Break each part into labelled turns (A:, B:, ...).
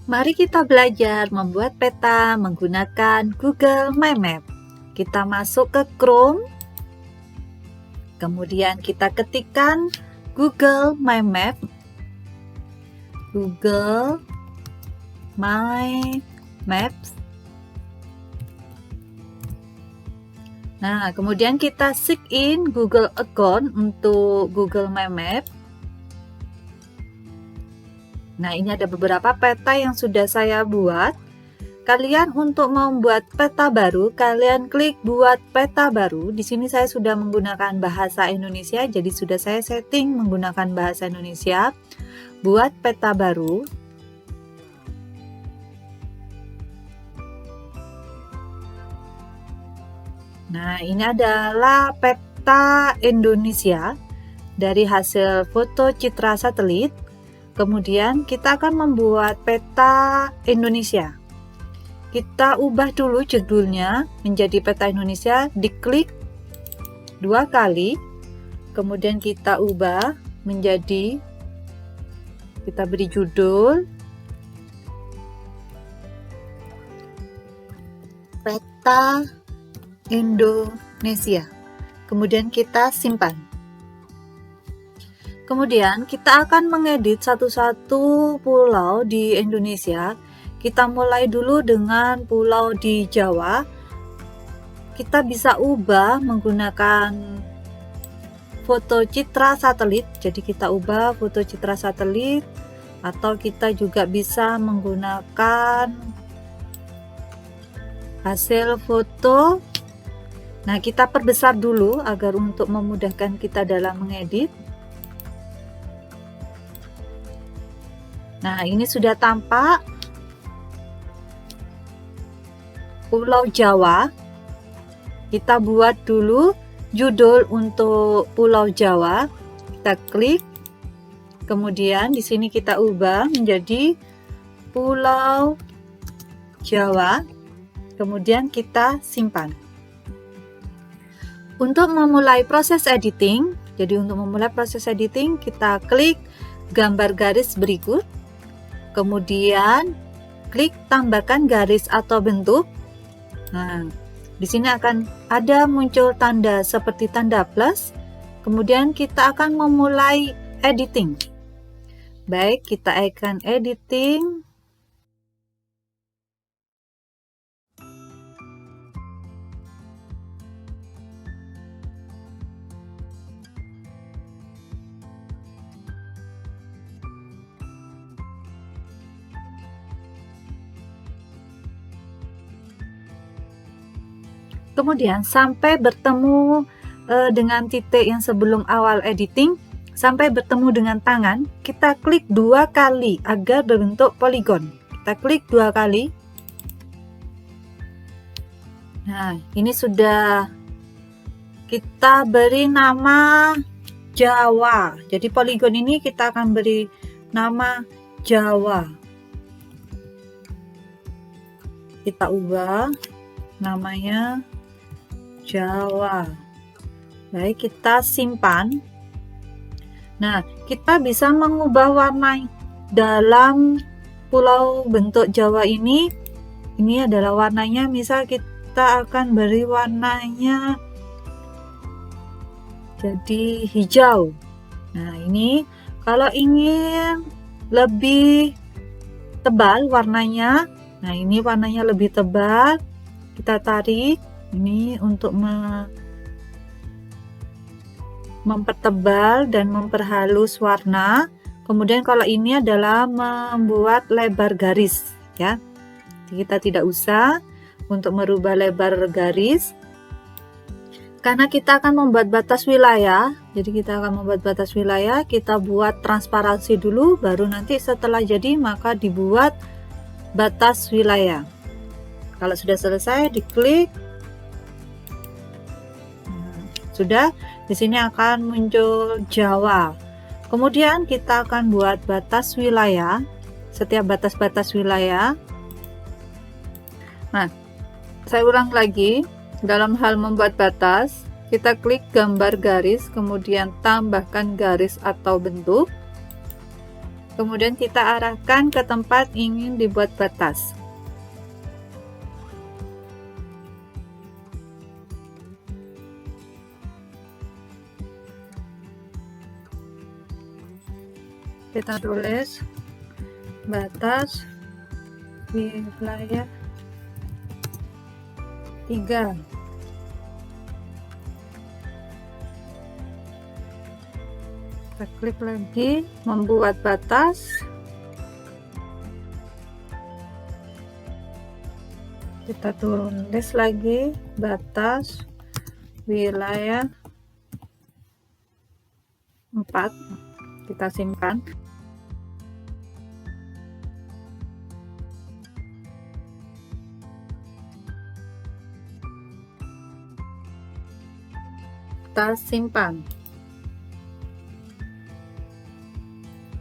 A: Mari kita belajar membuat peta menggunakan Google My Map. Kita masuk ke Chrome, kemudian kita ketikkan Google My Map. Google My Maps. Nah, kemudian kita sign in Google account untuk Google My Map. Nah, ini ada beberapa peta yang sudah saya buat. Kalian untuk membuat peta baru, kalian klik buat peta baru. Di sini saya sudah menggunakan bahasa Indonesia, jadi sudah saya setting menggunakan bahasa Indonesia. Buat peta baru. Nah, ini adalah peta Indonesia dari hasil foto citra satelit. Kemudian kita akan membuat peta Indonesia. Kita ubah dulu judulnya menjadi peta Indonesia, diklik 2 kali. Kemudian kita ubah menjadi, kita beri judul peta Indonesia. Kemudian kita simpan. Kemudian kita akan mengedit satu-satu pulau di Indonesia. Kita mulai dulu dengan pulau di Jawa. Kita bisa ubah menggunakan foto citra satelit. Jadi kita ubah foto citra satelit, atau kita juga bisa menggunakan hasil foto. Nah, kita perbesar dulu agar untuk memudahkan kita dalam mengedit. Nah, ini sudah tampak Pulau Jawa. Kita buat dulu judul untuk Pulau Jawa. Kita klik. Kemudian di sini kita ubah menjadi Pulau Jawa. Kemudian kita simpan. Untuk memulai proses editing, kita klik gambar garis berikut. Kemudian klik tambahkan garis atau bentuk. Nah, di sini akan ada muncul tanda seperti tanda plus. Kemudian kita akan memulai editing. Baik, kita akan editing. Kemudian sampai bertemu dengan titik yang sebelum awal editing, sampai bertemu dengan tangan, kita klik 2 kali agar berbentuk poligon. Kita klik 2 kali. Nah, ini sudah kita beri nama Jawa. Jadi poligon ini kita akan beri nama Jawa. Kita ubah namanya Jawa. Baik, kita simpan. Nah, kita bisa mengubah warna dalam pulau bentuk Jawa ini. Ini adalah warnanya, misal kita akan beri warnanya jadi hijau. Nah, ini kalau ingin lebih tebal warnanya, nah ini warnanya lebih tebal, kita tarik ini untuk mempertebal dan memperhalus warna. Kemudian kalau ini adalah membuat lebar garis, ya. Kita tidak usah untuk merubah lebar garis karena kita akan membuat batas wilayah. Jadi kita akan membuat batas wilayah, kita buat transparansi dulu, baru nanti setelah jadi maka dibuat batas wilayah. Kalau sudah selesai, diklik. Sudah, di sini akan muncul Jawa. Kemudian kita akan buat batas wilayah, setiap batas-batas wilayah. Nah, saya ulang lagi, dalam hal membuat batas, kita klik gambar garis, kemudian tambahkan garis atau bentuk. Kemudian kita arahkan ke tempat ingin dibuat batas. Kita tulis batas wilayah 3. Kita klik lagi membuat batas. Kita tulis lagi batas wilayah 4. Kita simpan. Kita simpan.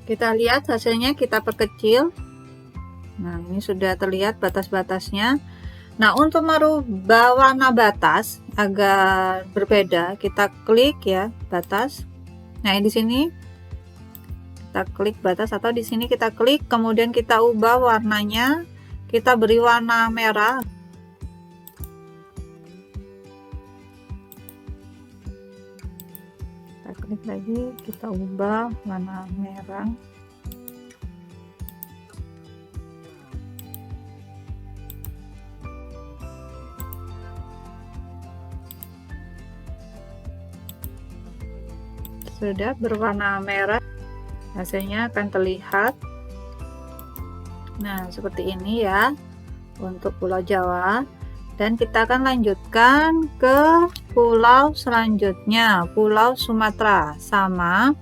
A: Kita lihat hasilnya, kita perkecil. Nah, ini sudah terlihat batas-batasnya. Nah, untuk merubah warna batas agar berbeda, kita klik ya batas. Nah, di sini kita klik batas, atau di sini kita klik, kemudian kita ubah warnanya. Kita beri warna merah. Kita klik lagi, kita ubah warna merah. Sudah berwarna merah, hasilnya akan terlihat. Nah, seperti ini ya untuk Pulau Jawa. Dan kita akan lanjutkan ke pulau selanjutnya, Pulau Sumatera. Sama,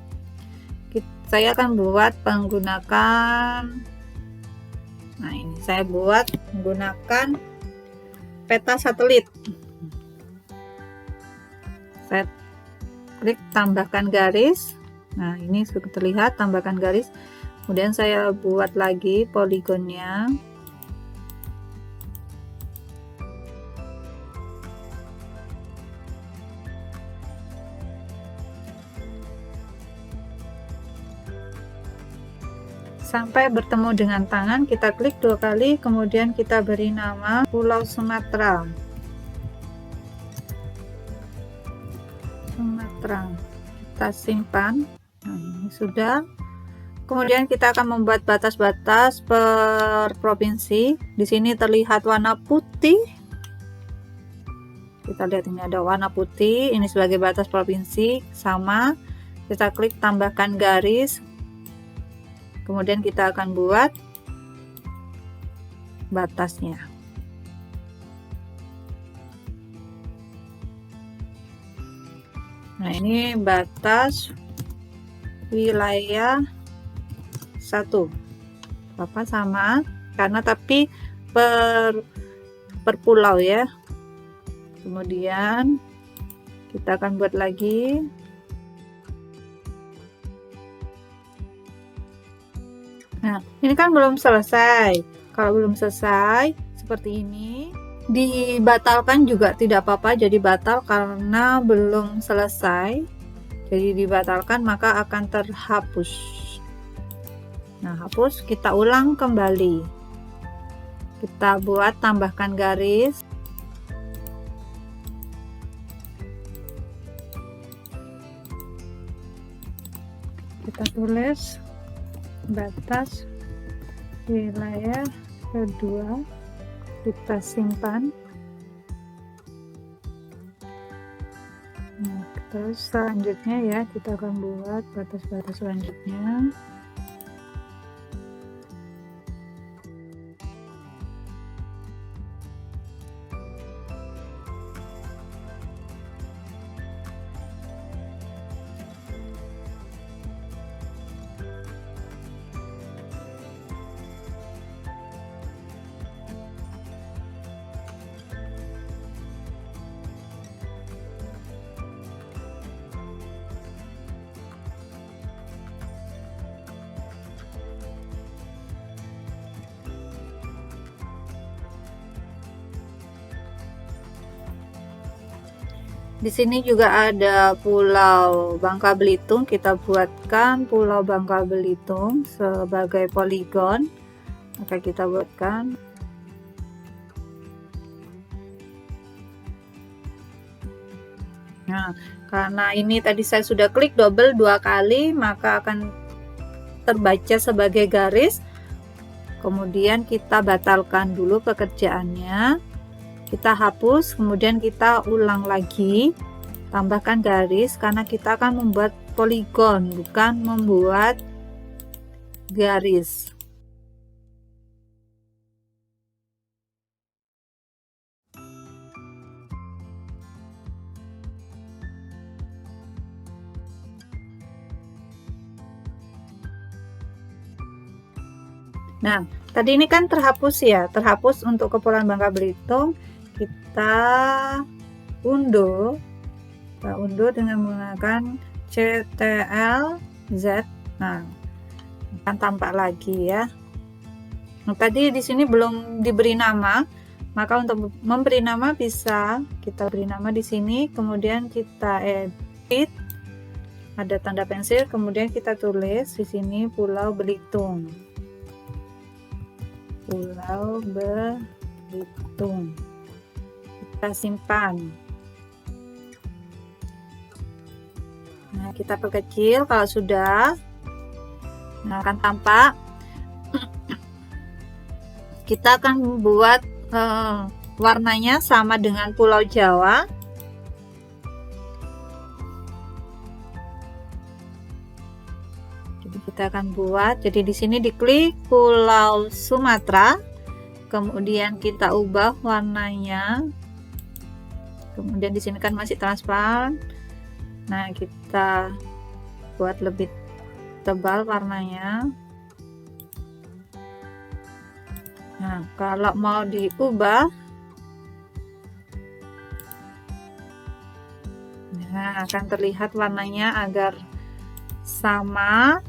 A: saya akan buat menggunakan, nah ini saya buat menggunakan peta satelit. Saya klik tambahkan garis. Nah, ini sudah terlihat tambahkan garis. Kemudian saya buat lagi poligonnya. Sampai bertemu dengan tangan, kita klik 2 kali, kemudian kita beri nama Pulau Sumatera. Kita simpan. Nah, ini sudah. Kemudian kita akan membuat batas-batas per provinsi. Di sini terlihat warna putih. Kita lihat ini ada warna putih, ini sebagai batas provinsi. Sama, kita klik tambahkan garis. Kemudian kita akan buat batasnya. Nah, ini batas wilayah 1. Apa sama karena tapi per pulau ya. Kemudian kita akan buat lagi. Nah, ini kan belum selesai. Kalau belum selesai seperti ini, dibatalkan juga tidak apa-apa. Jadi batal karena belum selesai. Jadi dibatalkan maka akan terhapus. Nah, hapus, kita ulang kembali. Kita buat tambahkan garis. Kita tulis batas wilayah kedua, kita simpan. Nah, terus selanjutnya ya kita akan buat batas-batas selanjutnya. Di sini juga ada Pulau Bangka Belitung. Kita buatkan Pulau Bangka Belitung sebagai poligon. Maka kita buatkan. Nah, karena ini tadi saya sudah klik double 2 kali, maka akan terbaca sebagai garis. Kemudian kita batalkan dulu pekerjaannya. Kita hapus, kemudian kita ulang lagi, tambahkan garis karena kita akan membuat poligon, bukan membuat garis. Nah, tadi ini kan terhapus ya, terhapus untuk Kepulauan Bangka Belitung. Kita unduh dengan menggunakan Ctrl Z. Nah, akan tampak lagi ya. Nah, tadi di sini belum diberi nama, maka untuk memberi nama bisa kita beri nama di sini, kemudian kita edit, ada tanda pensil, kemudian kita tulis di sini Pulau Belitung. Pulau Belitung. Kita simpan. Nah, kita perkecil kalau sudah. Nah, akan tampak. Kita akan membuat warnanya sama dengan Pulau Jawa. Jadi kita akan buat. Jadi di sini diklik Pulau Sumatera. Kemudian kita ubah warnanya. Kemudian di sini kan masih transparan. Nah, kita buat lebih tebal warnanya. Nah, kalau mau diubah, nah akan terlihat warnanya agar sama.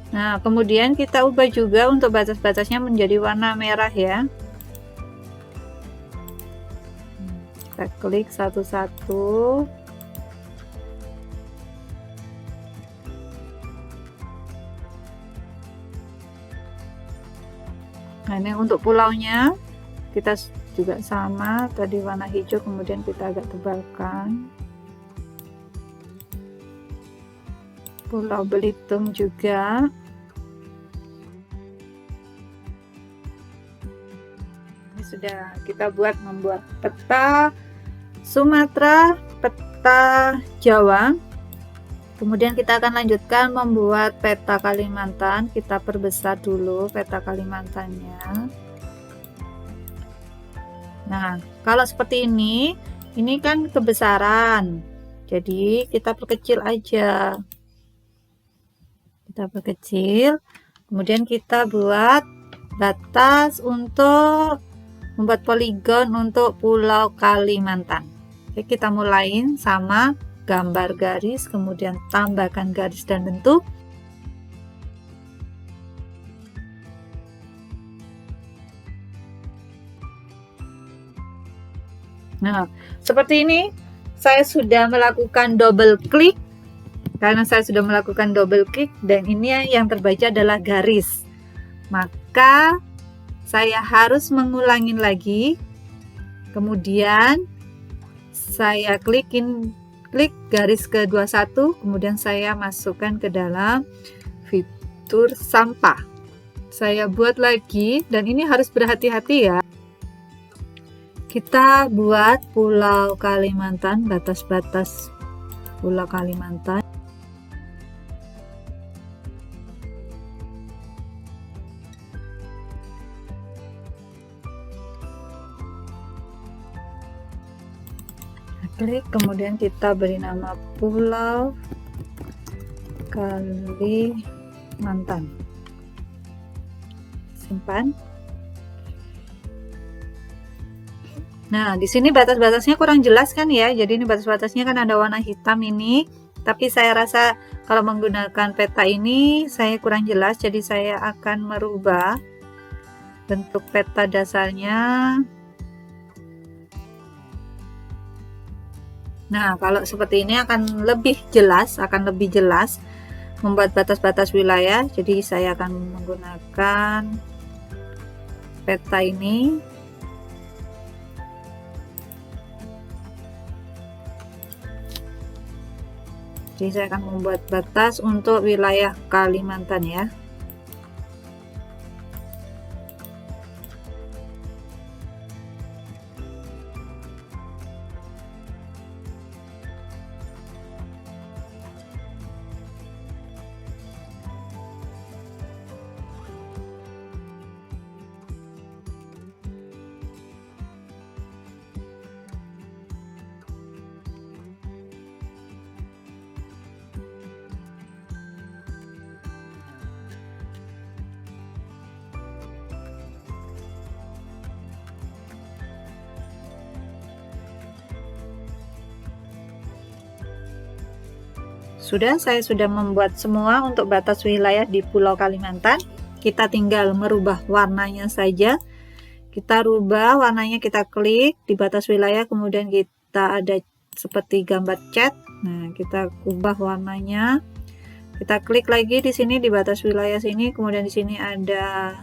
A: Nah, kemudian kita ubah juga untuk batas-batasnya menjadi warna merah ya. Kita klik satu-satu. Nah, ini untuk pulaunya kita juga sama, tadi warna hijau, kemudian kita agak tebalkan. Pulau Belitung juga. Ini sudah kita membuat peta Sumatera, peta Jawa. Kemudian kita akan lanjutkan membuat peta Kalimantan. Kita perbesar dulu peta Kalimantannya. Nah, kalau seperti ini kan kebesaran. Jadi kita perkecil aja. Kita perkecil, kemudian kita buat batas untuk membuat poligon untuk Pulau Kalimantan. Oke, kita mulain sama gambar garis, kemudian tambahkan garis dan bentuk. Nah, seperti ini saya sudah melakukan double klik. Karena saya sudah melakukan double klik dan ini yang terbaca adalah garis, maka saya harus mengulangi lagi. Kemudian saya klik garis ke-21, kemudian saya masukkan ke dalam fitur sampah. Saya buat lagi dan ini harus berhati-hati ya. Kita buat Pulau Kalimantan, batas-batas Pulau Kalimantan. Klik, kemudian kita beri nama Pulau Kalimantan. Simpan. Nah, di sini batas-batasnya kurang jelas kan ya. Jadi ini batas-batasnya kan ada warna hitam ini. Tapi saya rasa kalau menggunakan peta ini saya kurang jelas, jadi saya akan merubah bentuk peta dasarnya. Nah, kalau seperti ini akan lebih jelas, membuat batas-batas wilayah. Jadi saya akan menggunakan peta ini. Jadi saya akan membuat batas untuk wilayah Kalimantan ya. Saya sudah membuat semua untuk batas wilayah di Pulau Kalimantan. Kita tinggal merubah warnanya saja. Kita rubah warnanya, kita klik di batas wilayah, kemudian kita ada seperti gambar cat. Nah, kita ubah warnanya. Kita klik lagi di sini di batas wilayah sini, kemudian di sini ada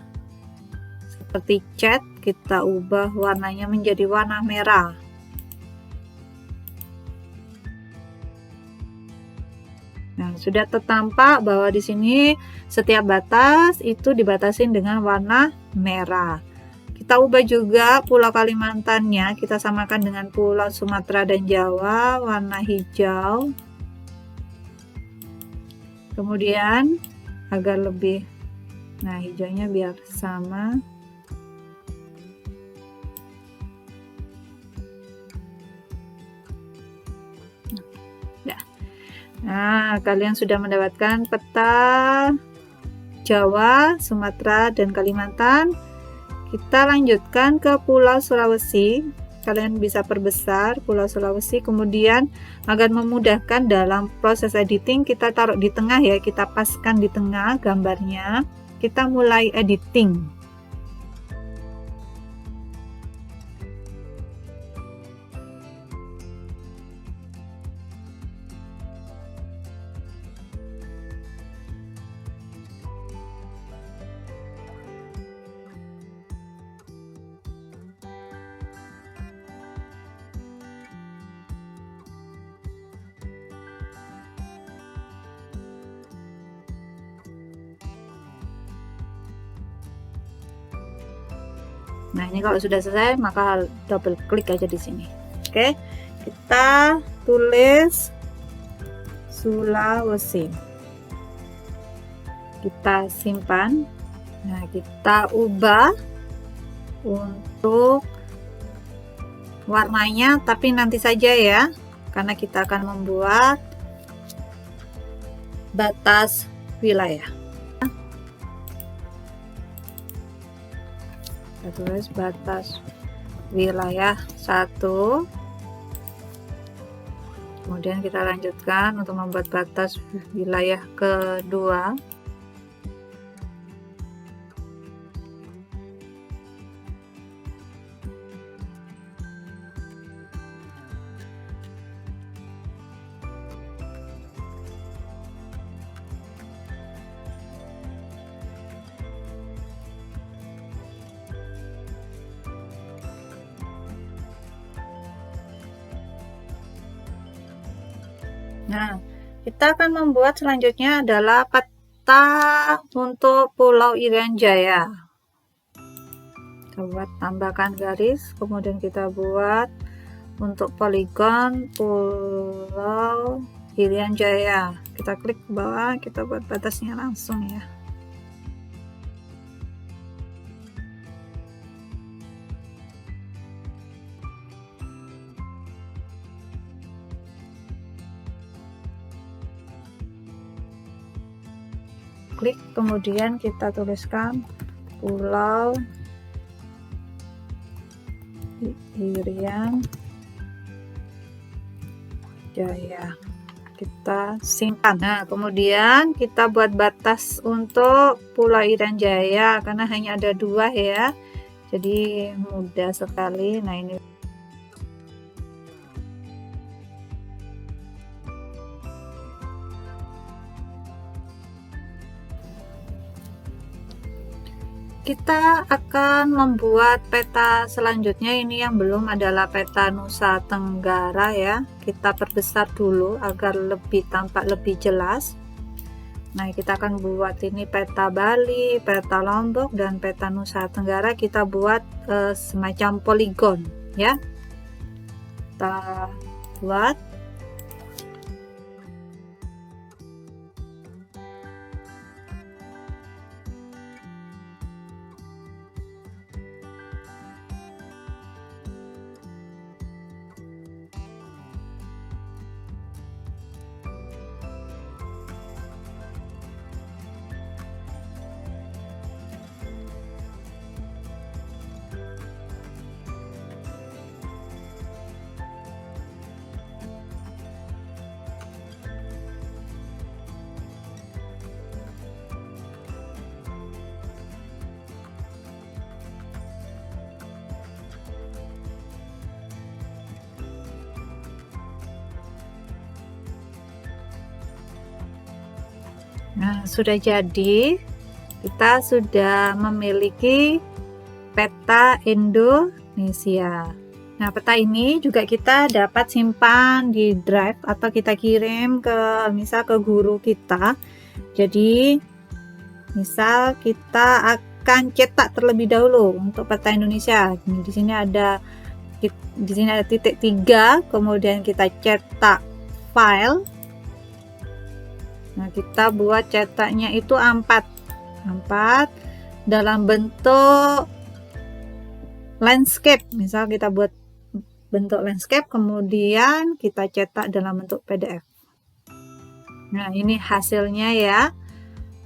A: seperti cat. Kita ubah warnanya menjadi warna merah. Nah, sudah tertampak bahwa di sini setiap batas itu dibatasin dengan warna merah. Kita ubah juga Pulau Kalimantannya, kita samakan dengan Pulau Sumatera dan Jawa, warna hijau. Kemudian agar lebih, nah hijaunya biar sama. Nah, kalian sudah mendapatkan peta Jawa, Sumatera, dan Kalimantan. Kita lanjutkan ke Pulau Sulawesi. Kalian bisa perbesar Pulau Sulawesi, kemudian agar memudahkan dalam proses editing, kita taruh di tengah ya, kita paskan di tengah gambarnya. Kita mulai editing. Nah, ini kalau sudah selesai, maka double klik aja di sini. Oke, kita tulis Sulawesi. Kita simpan. Nah, kita ubah untuk warnanya, tapi nanti saja ya, karena kita akan membuat batas wilayah. Kita tulis batas wilayah 1, kemudian kita lanjutkan untuk membuat batas wilayah kedua. Nah, kita akan membuat selanjutnya adalah peta untuk Pulau Irian Jaya. Kita buat, tambahkan garis, kemudian kita buat untuk poligon Pulau Irian Jaya. Kita klik ke bawah, kita buat batasnya langsung ya. Klik, kemudian kita tuliskan Pulau Irian Jaya. kita simpan. Nah, kemudian kita buat batas untuk Pulau Irian Jaya karena hanya ada 2 ya, jadi mudah sekali. Nah, ini kita akan membuat peta selanjutnya. Ini yang belum adalah peta Nusa Tenggara ya, kita perbesar dulu agar tampak lebih jelas. Nah, kita akan buat ini peta Bali, peta Lombok, dan peta Nusa Tenggara. Kita buat semacam poligon ya, kita buat. Nah, sudah jadi, kita sudah memiliki peta Indonesia. Nah, peta ini juga kita dapat simpan di drive atau kita kirim misal ke guru kita. Jadi, misal kita akan cetak terlebih dahulu untuk peta Indonesia. Di sini ada titik 3, kemudian kita cetak file. Nah, kita buat cetaknya itu A4 dalam bentuk landscape. Misal kita buat bentuk landscape, kemudian kita cetak dalam bentuk PDF. Nah, ini hasilnya ya.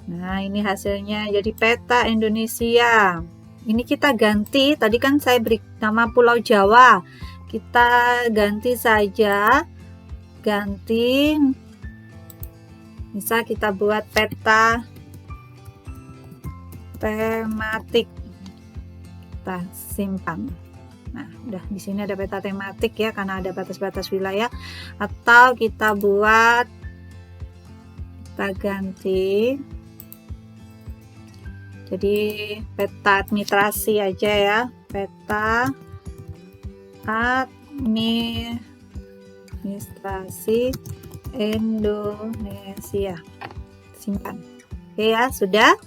A: Nah, ini hasilnya jadi peta Indonesia. Ini kita ganti, tadi kan saya beri nama Pulau Jawa. Kita ganti saja, misal kita buat peta tematik, kita simpan. Nah, udah di sini ada peta tematik ya, karena ada batas-batas wilayah. Atau kita ganti jadi peta administrasi aja ya, peta administrasi Indonesia, simpan. Oke ya, sudah.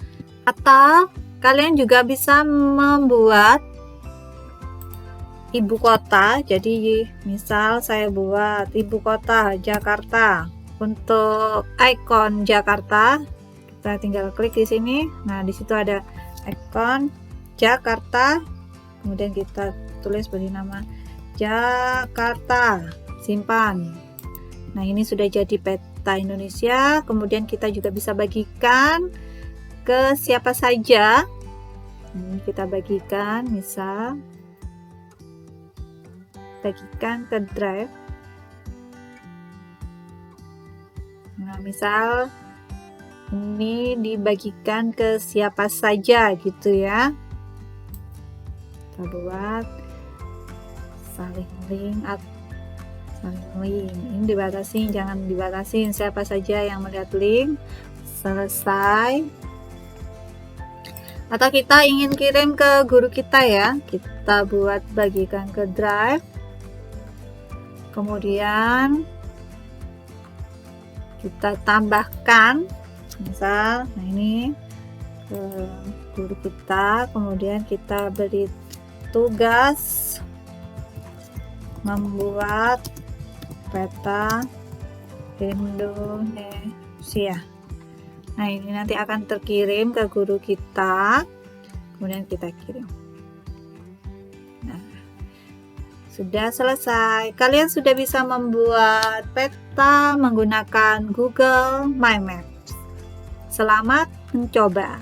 A: Atau kalian juga bisa membuat ibu kota. Jadi misal saya buat ibu kota Jakarta. Untuk ikon Jakarta, kita tinggal klik di sini. Nah, di situ ada ikon Jakarta, kemudian kita tulis beri nama Jakarta, simpan. Nah, ini sudah jadi peta Indonesia. Kemudian kita juga bisa bagikan ke siapa saja. Ini kita bagikan, misal bagikan ke drive. Nah, misal ini dibagikan ke siapa saja gitu ya. Kita buat saling link. Ini dibatasi, jangan dibatasi, siapa saja yang melihat link. Selesai. Atau kita ingin kirim ke guru kita ya, kita buat bagikan ke drive. Kemudian kita tambahkan, misal, nah ini ke guru kita, kemudian kita beri tugas membuat peta Indonesia. Nah, ini nanti akan terkirim ke guru kita, kemudian kita kirim. Nah, sudah selesai. Kalian sudah bisa membuat peta menggunakan Google My Maps. Selamat mencoba.